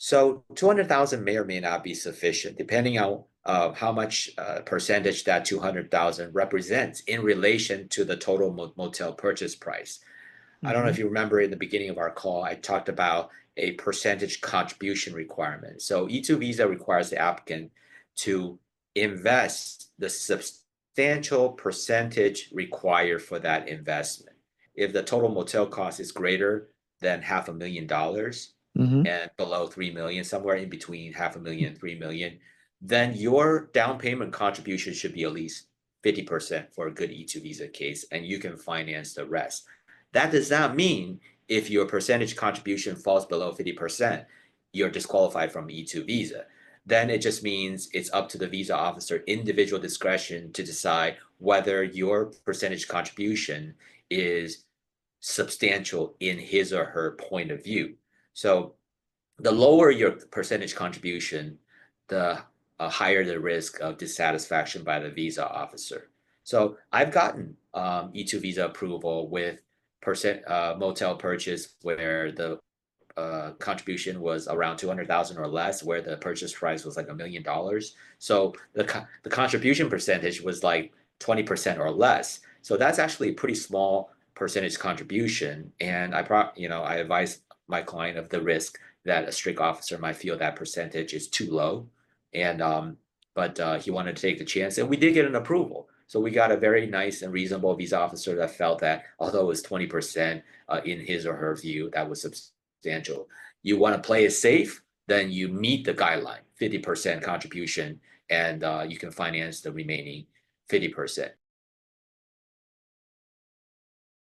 So 200,000 may or may not be sufficient, depending on how much percentage that 200,000 represents in relation to the total motel purchase price. I don't know Mm-hmm. if you remember in the beginning of our call, I talked about a percentage contribution requirement. So E-2 visa requires the applicant to invest the substantial percentage required for that investment. If the total motel cost is greater than $500,000 Mm-hmm. and below 3 million, somewhere in between 500,000 and 3 million, then your down payment contribution should be at least 50% for a good E-2 visa case, and you can finance the rest. That does not mean if your percentage contribution falls below 50%, you're disqualified from E-2 visa. Then it just means it's up to the visa officer individual discretion to decide whether your percentage contribution is substantial in his or her point of view. So the lower your percentage contribution, the higher the risk of dissatisfaction by the visa officer. So I've gotten E-2 visa approval with motel purchase where the contribution was around 200,000 or less, where the purchase price was like $1 million. So the contribution percentage was like 20% or less. So that's actually a pretty small percentage contribution. And I advise my client of the risk that a strict officer might feel that percentage is too low. And but he wanted to take the chance, and we did get an approval. So we got a very nice and reasonable visa officer that felt that although it was 20% in his or her view, that was substantial. You want to play it safe, then you meet the guideline, 50% contribution, and you can finance the remaining 50%.